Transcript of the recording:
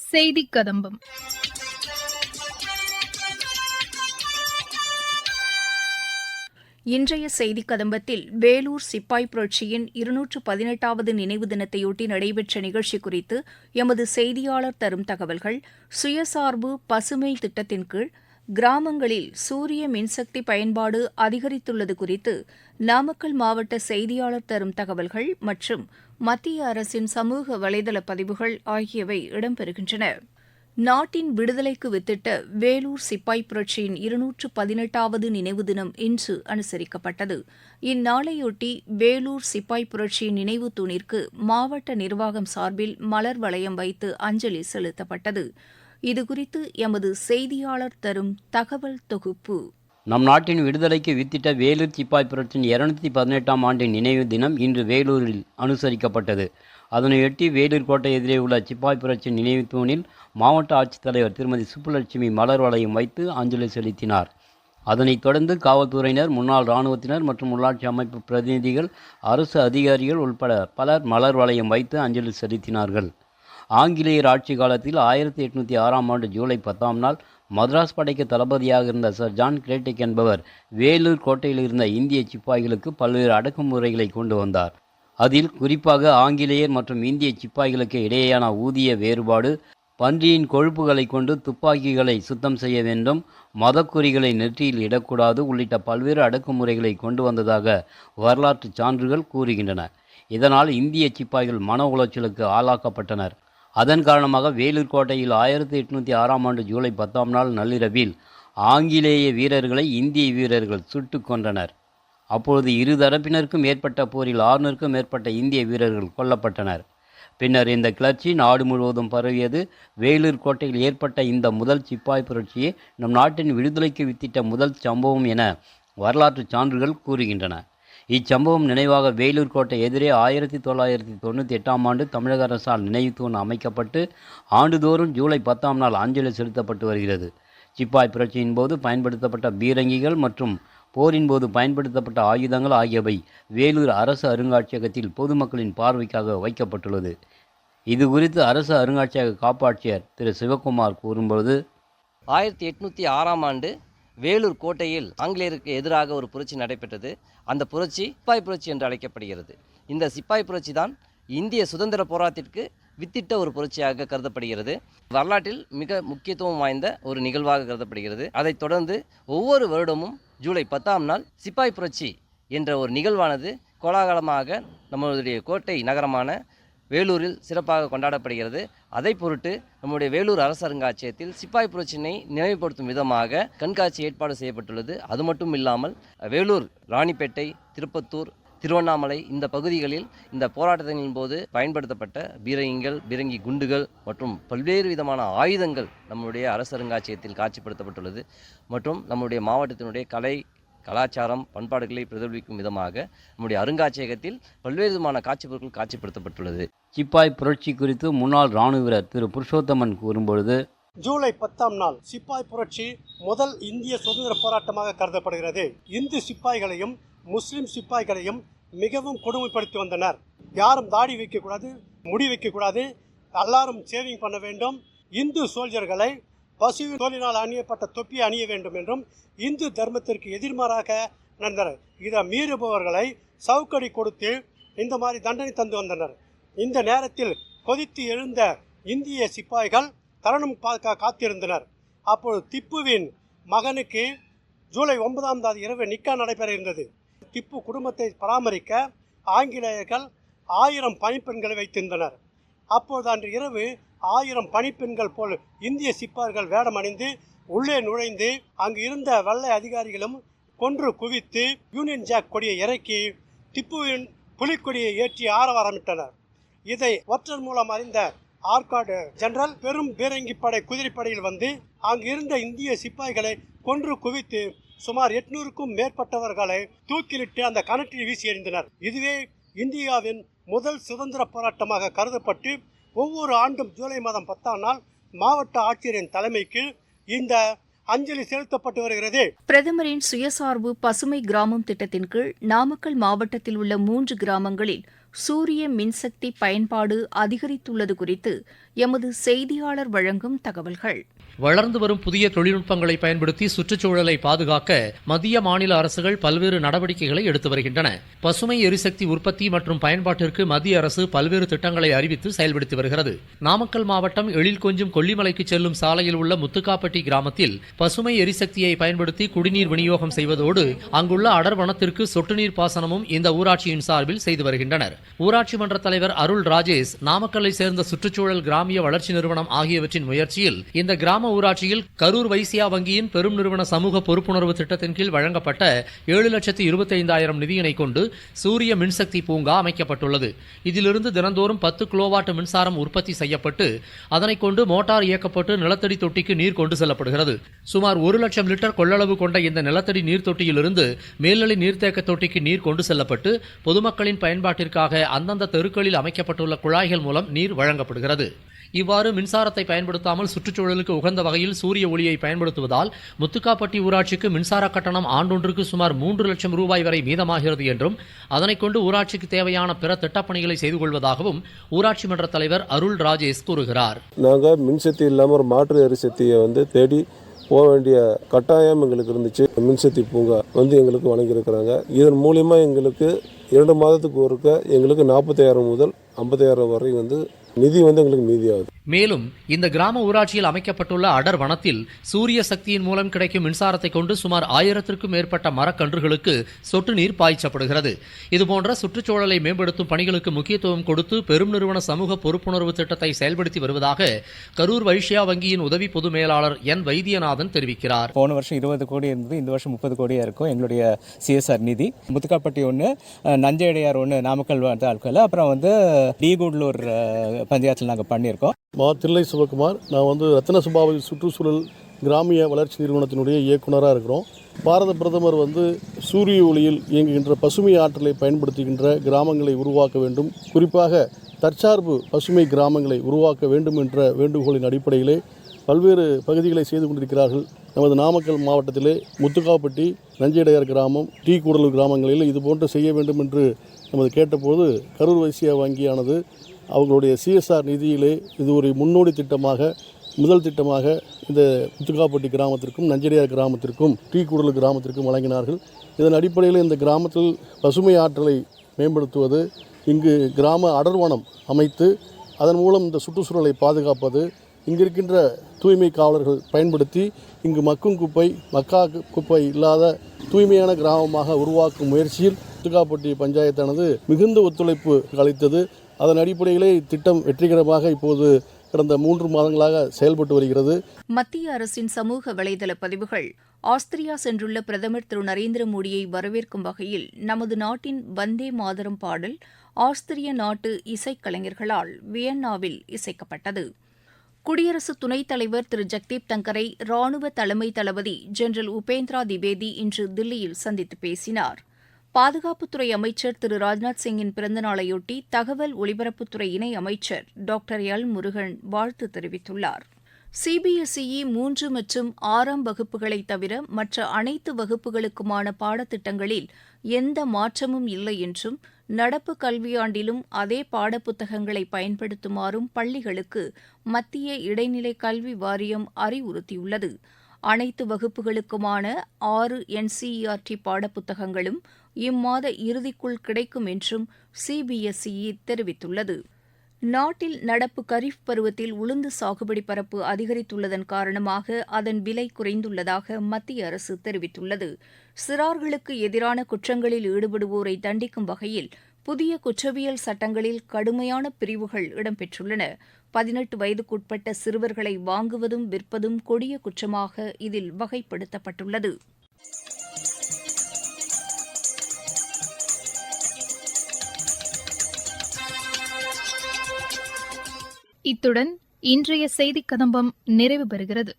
செய்திக் கதம்பம். இன்றைய செய்திக் கதம்பத்தில் வேலூர் சிப்பாய் புரட்சியின் 218வது நினைவு தினத்தையொட்டி நடைபெற்ற நிகழ்ச்சி குறித்து எமது செய்தியாளர் தரும் தகவல்கள், சுயசார்பு பசுமை திட்டத்தின் கீழ் கிராமங்களில் சூரிய மின்சக்தி பயன்பாடு அதிகரித்துள்ளது குறித்து நாமக்கல் மாவட்ட செய்தியாளர் தரும் தகவல்கள் மற்றும் மத்திய அரசின் சமூக வலைதள பதிவுகள் ஆகியவை இடம்பெறுகின்றன. நாட்டின் விடுதலைக்கு வித்திட்ட வேலூர் சிப்பாய் புரட்சியின் 218வது நினைவு தினம் இன்று அனுசரிக்கப்பட்டது. இந்நாளையொட்டி வேலூர் சிப்பாய் புரட்சியின் நினைவு தூணிற்கு மாவட்ட நிர்வாகம் சார்பில் மலர் வளையம் வைத்து அஞ்சலி செலுத்தப்பட்டது. இதுகுறித்து எமது செய்தியாளர் தரும் தகவல் தொகுப்பு. நம் நாட்டின் விடுதலைக்கு வித்திட்ட வேலூர் சிப்பாய் புரட்சியின் 218ஆம் ஆண்டின் நினைவு தினம் இன்று வேலூரில் அனுசரிக்கப்பட்டது. அதனையொட்டி வேலூர் கோட்டை எதிரே உள்ள சிப்பாய் புரட்சியின் நினைவு தூணில் மாவட்ட ஆட்சித்தலைவர் திருமதி சுப்புலட்சுமி மலர் வளையம் வைத்து அஞ்சலி செலுத்தினார். அதனைத் தொடர்ந்து காவல்துறையினர், முன்னாள் இராணுவத்தினர் மற்றும் உள்ளாட்சி அமைப்பு பிரதிநிதிகள், அரசு அதிகாரிகள் உட்பட பலர் மலர் வளையம் வைத்து அஞ்சலி செலுத்தினார்கள். ஆங்கிலேயர் ஆட்சி காலத்தில் 1806ஆம் ஆண்டு ஜூலை 10ஆம் நாள் மദ്രാஸ் படைக்கு தளபதியாக இருந்த சர் ஜான் கிரேட்டிக் என்பவர் வேலூர் கோட்டையில் இருந்த இந்திய சிப்பாய்களுக்கு பல்வேறு அடக்குமுறைகளை கொண்டு வந்தார். அதில் குறிப்பாக ஆங்கிலேயர் மற்றும் இந்திய சிப்பாய்களுக்கு இடையேயான ஊதிய வேறுபாடு, பன்றியின் கொழுப்புகளை கொண்டு துப்பாக்கிகளை சுத்தம் செய்ய வேண்டும், மதக்குறிகளை நெற்றியில் இடக்கூடாது உள்ளிட்ட பல்வேறு அடக்குமுறைகளை கொண்டு வந்ததாக வரலாற்று சான்றுகள் கூறுகின்றன. இதனால் இந்திய சிப்பாய்கள் மன உளைச்சலுக்கு ஆளாக்கப்பட்டனர். அதன் காரணமாக வேலூர் கோட்டையில் 1806ஆம் ஆண்டு ஜூலை 10ஆம் நாள் நள்ளிரவில் ஆங்கிலேய வீரர்களை இந்திய வீரர்கள் சுட்டு கொன்றனர். அப்பொழுது இரு தரப்பினருக்கும் ஏற்பட்ட போரில் 600க்கும் மேற்பட்ட இந்திய வீரர்கள் கொல்லப்பட்டனர். பின்னர் இந்த கிளர்ச்சி நாடு முழுவதும் பரவியது. வேலூர் கோட்டையில் ஏற்பட்ட இந்த முதல் சிப்பாய் புரட்சியே நம் நாட்டின் விடுதலைக்கு வித்திட்ட முதல் சம்பவம் என வரலாற்று சான்றுகள் கூறுகின்றன. இச்சம்பவம் நினைவாக வேலூர் கோட்டை எதிரே 1998ஆம் ஆண்டு தமிழக அரசால் நினைவு தூண் அமைக்கப்பட்டு ஆண்டுதோறும் ஜூலை 10ஆம் நாள் அஞ்சலி செலுத்தப்பட்டு வருகிறது. சிப்பாய் புரட்சியின் போது பயன்படுத்தப்பட்ட பீரங்கிகள் மற்றும் போரின் போது பயன்படுத்தப்பட்ட ஆயுதங்கள் ஆகியவை வேலூர் அரசு அருங்காட்சியகத்தில் பொதுமக்களின் பார்வைக்காக வைக்கப்பட்டுள்ளது. இது குறித்து அரசு அருங்காட்சியக காப்பாட்சியர் திரு சிவகுமார் கூறும்போது, 1806ஆம் ஆண்டு வேலூர் கோட்டையில் ஆங்கிலேயருக்கு எதிராக ஒரு புரட்சி நடைபெற்றது. அந்த புரட்சி சிப்பாய் புரட்சி என்று அழைக்கப்படுகிறது. இந்த சிப்பாய் புரட்சி தான் இந்திய சுதந்திர போராட்டத்திற்கு வித்திட்ட ஒரு புரட்சியாக கருதப்படுகிறது. வரலாற்றில் மிக முக்கியத்துவம் வாய்ந்த ஒரு நிகழ்வாக கருதப்படுகிறது. அதைத் தொடர்ந்து ஒவ்வொரு வருடமும் ஜூலை 10ஆம் நாள் சிப்பாய் புரட்சி என்ற ஒரு நிகழ்வானது கோலாகலமாக நம்மளுடைய கோட்டை நகரமான வேலூரில் சிறப்பாக கொண்டாடப்படுகிறது. அதை பொருட்டு நம்முடைய வேலூர் அரசு அருங்காட்சியகத்தில் சிப்பாய் புரட்சியினை நினைவுபடுத்தும் விதமாக கண்காட்சி ஏற்பாடு செய்யப்பட்டுள்ளது. அது மட்டும் இல்லாமல் வேலூர், ராணிப்பேட்டை, திருப்பத்தூர், திருவண்ணாமலை இந்த பகுதிகளில் இந்த போராட்டத்தின் போது பயன்படுத்தப்பட்ட பீரங்கிகள், பீரங்கி குண்டுகள் மற்றும் பல்வேறு விதமான ஆயுதங்கள் நம்முடைய அரசு அருங்காட்சியகத்தில் காட்சிப்படுத்தப்பட்டுள்ளது. மற்றும் நம்முடைய மாவட்டத்தினுடைய கலாச்சாரம், பண்பாடுகளை பிரதிபலிக்கும் விதமாக நம்முடைய அருங்காட்சியகத்தில் பல்வேறு விதமான காட்சி பொருட்கள் காட்சிப்படுத்தப்பட்டுள்ளது. சிப்பாய் புரட்சி குறித்து முன்னாள் இராணுவ வீரர் திரு புருஷோத்தமன் கூறும்பொழுது, ஜூலை 10ஆம் நாள் சிப்பாய் புரட்சி முதல் இந்திய சுதந்திர போராட்டமாக கருதப்படுகிறது. இந்து சிப்பாய்களையும் முஸ்லிம் சிப்பாய்களையும் மிகவும் கொடுமைப்படுத்தி வந்தனர். யாரும் தாடி வைக்கக்கூடாது, முடி வைக்கக்கூடாது, எல்லாரும் சேவிங் பண்ண வேண்டும். இந்து சோல்ஜர்களை பசுவின் தோலினால் அணியப்பட்ட தொப்பி அணிய வேண்டும் என்றும் இந்து தர்மத்திற்கு எதிர்மாறாக நடந்தனர். இதை மீறுபவர்களை சவுக்கடி கொடுத்து இந்த மாதிரி தண்டனை தந்து வந்தனர். இந்த நேரத்தில் கொதித்து எழுந்த இந்திய சிப்பாய்கள் தருணம் காத்திருந்தனர். அப்போது திப்புவின் மகனுக்கு ஜூலை 9ஆம் தேதி இரவு நிக்கா நடைபெற இருந்தது. திப்பு குடும்பத்தை பராமரிக்க ஆங்கிலேயர்கள் 1000 பணிப்பெண்களை வைத்திருந்தனர். அப்போது அன்று இரவு 1000 பணிப்பெண்கள் போல் இந்திய சிப்பாய்கள் வேடமணிந்து உள்ளே நுழைந்து அங்கு இருந்த வெள்ளை அதிகாரிகளும் கொன்று குவித்து யூனியன் ஜாக் கொடியை இறக்கி திப்புவின் புலிக்கொடியை ஏற்றி ஆரவாரமிட்டனர். இதை ஒற்றர் மூலம் அறிந்த ஆற்காடு ஜெனரல் பெரும் பீரங்கி படை குதிரைப்படையில் வந்து அங்கு இருந்த இந்திய சிப்பாய்களை கொன்று குவித்து சுமார் 800க்கும் மேற்பட்டவர்களை தூக்கிலிட்டு அந்த கணற்றில் வீசி எறிந்தனர். இதுவே இந்தியாவின் முதல் சுதந்திர போராட்டமாக கருதப்பட்டு ஒவ்வொரு ஆண்டும் ஜூலை மாதம் 10ஆம் நாள் மாவட்ட ஆட்சியரின் தலைமைக்கு இந்த அஞ்சலி செலுத்தப்பட்டு வருகிறது. பிரதமரின் சுயசார்பு பசுமை கிராமம் திட்டத்தின் கீழ் நாமக்கல் மாவட்டத்தில் உள்ள 3 கிராமங்களில் சூரிய மின்சக்தி பயன்பாடு அதிகரித்துள்ளது குறித்து எமது செய்தியாளர் வழங்கும் தகவல்கள். வளர்ந்து வரும் புதிய தொழில்நுட்பங்களை பயன்படுத்தி சுற்றுச்சூழலை பாதுகாக்க மத்திய மாநில அரசுகள் பல்வேறு நடவடிக்கைகளை எடுத்து வருகின்றன. பசுமை எரிசக்தி உற்பத்தி மற்றும் பயன்பாட்டிற்கு மத்திய அரசு பல்வேறு திட்டங்களை அறிவித்து செயல்படுத்தி வருகிறது. நாமக்கல் மாவட்டம் எழில்கொஞ்சும் கொல்லிமலைக்கு செல்லும் சாலையில் உள்ள முத்துக்காப்பட்டி கிராமத்தில் பசுமை எரிசக்தியை பயன்படுத்தி குடிநீர் விநியோகம் செய்வதோடு அங்குள்ள அடர் வனத்திற்கு சொட்டு நீர் பாசனமும் இந்த ஊராட்சியின் சார்பில் செய்து வருகின்றனர். ஊராட்சி மன்ற தலைவர் அருள் ராஜேஷ், நாமக்கல்லை சேர்ந்த சுற்றுச்சூழல் கிராமிய வளர்ச்சி நிறுவனம் ஆகியவற்றின் முயற்சியில் இந்த கிராம ஊராட்சியில் கரூர் வைசியா வங்கியின் பெரும் நிறுவன சமூக பொறுப்புணர்வு திட்டத்தின் கீழ் வழங்கப்பட்ட 7,25,000 நிதியினை கொண்டு சூரிய மின்சக்தி பூங்கா அமைக்கப்பட்டுள்ளது. இதிலிருந்து தினந்தோறும் 10 கிலோவாட் மின்சாரம் உற்பத்தி செய்யப்பட்டு அதனை கொண்டு மோட்டார் இயக்கப்பட்டு நிலத்தடி தொட்டிக்கு நீர் கொண்டு செல்லப்படுகிறது. சுமார் 1 லட்சம் லிட்டர் கொள்ளளவு கொண்ட இந்த நிலத்தடி நீர் தொட்டியிலிருந்து மேல்நிலை நீர்த்தேக்க தொட்டிக்கு நீர் கொண்டு செல்லப்பட்டு பொதுமக்களின் பயன்பாட்டிற்காக அந்தந்த தெருக்களில் அமைக்கப்பட்டுள்ள குழாய்கள் மூலம் நீர் வழங்கப்படுகிறது. இவ்வாறு மின்சாரத்தை பயன்படுத்தாமல் சுற்றுச்சூழலுக்கு உகந்த வகையில் சூரிய ஒளியை பயன்படுத்துவதால் முத்துக்காப்பட்டி ஊராட்சிக்கு மின்சார கட்டணம் ஆண்டொன்றுக்கு சுமார் 3 லட்சம் ரூபாய் வரை மீதமாகிறது என்றும் அதனை கொண்டு ஊராட்சிக்கு தேவையான பிற திட்டப்பணிகளை செய்து கொள்வதாகவும் ஊராட்சி மன்ற தலைவர் அருள் ராஜேஷ் கூறுகிறார். நாங்கள் மின்சக்தி இல்லாமல் ஒரு மாற்று எரிசக்தியை தேடி போக வேண்டிய கட்டாயம் எங்களுக்கு இருந்துச்சு. மின்சக்தி பூங்கா எங்களுக்கு வழங்கியிருக்கிறாங்க. இதன் மூலிமா எங்களுக்கு 2 மாதத்துக்கு ஒருக்க எங்களுக்கு 40,000 முதல் 50,000 வரை நிதி எங்களுக்கு மீதியாகுது. மேலும் இந்த கிராம ஊராட்சியில் அமைக்கப்பட்டுள்ள அடர் வனத்தில் சூரிய சக்தியின் மூலம் கிடைக்கும் மின்சாரத்தை கொண்டு சுமார் 1000க்கும் மேற்பட்ட மரக்கன்றுகளுக்கு சொட்டு நீர் பாய்ச்சப்படுகிறது. இதுபோன்ற சுற்றுச்சூழலை மேம்படுத்தும் பணிகளுக்கு முக்கியத்துவம் கொடுத்து பெரும் நிறுவன சமூக பொறுப்புணர்வு திட்டத்தை செயல்படுத்தி வருவதாக கரூர் வைசியா வங்கியின் உதவி பொது மேலாளர் என் வைத்தியநாதன் தெரிவிக்கிறார். போன வருஷம் 20 கோடி இருந்தது, இந்த வருஷம் 30 கோடியா இருக்கும் எங்களுடைய சிஎஸ்ஆர் நிதி. முத்துக்காப்பட்டி 1, நஞ்சையடையார் 1, நாமக்கல் ஆட்கள், அப்புறம் டீகூடலூர் பஞ்சாயத்தில் நாங்கள் பண்ணியிருக்கோம். தில்லை சிவகுமார், நான் ரத்ன சபாபதி சுற்றுச்சூழல் கிராமிய வளர்ச்சி நிறுவனத்தினுடைய இயக்குனராக இருக்கிறோம். பாரத பிரதமர் சூரிய ஒளியில் இயங்குகின்ற பசுமை ஆற்றலை பயன்படுத்துகின்ற கிராமங்களை உருவாக்க வேண்டும், குறிப்பாக தற்சார்பு பசுமை கிராமங்களை உருவாக்க வேண்டும் என்ற வேண்டுகோளின் அடிப்படையிலே பல்வேறு பகுதிகளை செய்து கொண்டிருக்கிறார்கள். நமது நாமக்கல் மாவட்டத்திலே முத்துக்காப்பட்டி, நஞ்சையடையார் கிராமம், டீகூடலூர் கிராமங்களில் இதுபோன்று செய்ய வேண்டும் என்று நமது கேட்டபோது கரூர் வைசியா வங்கியானது அவர்களுடைய சிஎஸ்ஆர் நிதியிலே இது ஒரு முன்னோடி திட்டமாக, முதல் திட்டமாக இந்த முத்துக்காப்பட்டி கிராமத்திற்கும் நஞ்சையடையார் கிராமத்திற்கும் டீகூடலூர் கிராமத்திற்கும் வழங்கினார்கள். இதன் அடிப்படையில் இந்த கிராமத்தில் பசுமை ஆற்றலை மேம்படுத்துவது, இங்கு கிராம அடர்வனம் அமைத்து அதன் மூலம் இந்த சுற்றுச்சூழலை பாதுகாப்பது, இங்கு இருக்கின்ற தூய்மை காவலர்கள் பயன்படுத்தி இங்கு மக்கும் குப்பை, மக்கா குப்பை இல்லாத தூய்மையான கிராமமாக உருவாக்கும் முயற்சியில் முத்துக்காப்பட்டி பஞ்சாயத்தானது மிகுந்த ஒத்துழைப்பு அளித்தது. அதன் அடிப்படையிலே இத்திட்டம் வெற்றிகரமாக இப்போது கடந்த 3 மாதங்களாக செயல்பட்டு வருகிறது. மத்திய அரசின் சமூக வலைதள பதிவுகள். ஆஸ்திரியா சென்றுள்ள பிரதமர் திரு நரேந்திர மோடியை வரவேற்கும் வகையில் நமது நாட்டின் வந்தே மாதரம் பாடல் ஆஸ்திரிய நாட்டு இசைக்கலைஞர்களால் வியன்னாவில் இசைக்கப்பட்டது. குடியரசு துணைத் தலைவர் திரு ஜெக்தீப் தங்கரை ராணுவ தலைமை தளபதி ஜெனரல் உபேந்திரா திவேதி இன்று தில்லியில் சந்தித்து பேசினார். பாதுகாப்புத்துறை அமைச்சர் திரு ராஜ்நாத் சிங்கின் பிறந்தநாளையொட்டி தகவல் ஒலிபரப்புத்துறை இணை அமைச்சர் டாக்டர் எல் முருகன் வாழ்த்து தெரிவித்துள்ளார். சிபிஎஸ்இ 3 மற்றும் 6ஆம் வகுப்புகளை தவிர மற்ற அனைத்து வகுப்புகளுக்குமான பாடத்திட்டங்களில் எந்த மாற்றமும் இல்லை என்றும் நடப்பு கல்வியாண்டிலும் அதே பாடப்புத்தகங்களை பயன்படுத்துமாறும் பள்ளிகளுக்கு மத்திய இடைநிலை கல்வி வாரியம் அறிவுறுத்தியுள்ளது. அனைத்து வகுப்புகளுக்குமான 6 NCERT பாடப்புத்தகங்களும் இம்மாத இறுதிக்குள் கிடைக்கும் என்றும் சிபிஎஸ்இ தெரிவித்துள்ளது. நாட்டில் நடப்பு கரீஃப் பருவத்தில் உளுந்து சாகுபடி பரப்பு அதிகரித்துள்ளதன் காரணமாக அதன் விலை குறைந்துள்ளதாக மத்திய அரசு தெரிவித்துள்ளது. சிறார்களுக்கு எதிரான குற்றங்களில் ஈடுபடுவோரை தண்டிக்கும் வகையில் புதிய குற்றவியல் சட்டங்களில் கடுமையான பிரிவுகள் இடம்பெற்றுள்ளன. 18 வயதுக்குட்பட்ட சிறுவர்களை வாங்குவதும் விற்பதும் கொடிய குற்றமாக இதில் வகைப்படுத்தப்பட்டுள்ளது. இத்துடன் இன்றைய செய்திக் கதம்பம் நிறைவு பெறுகிறது.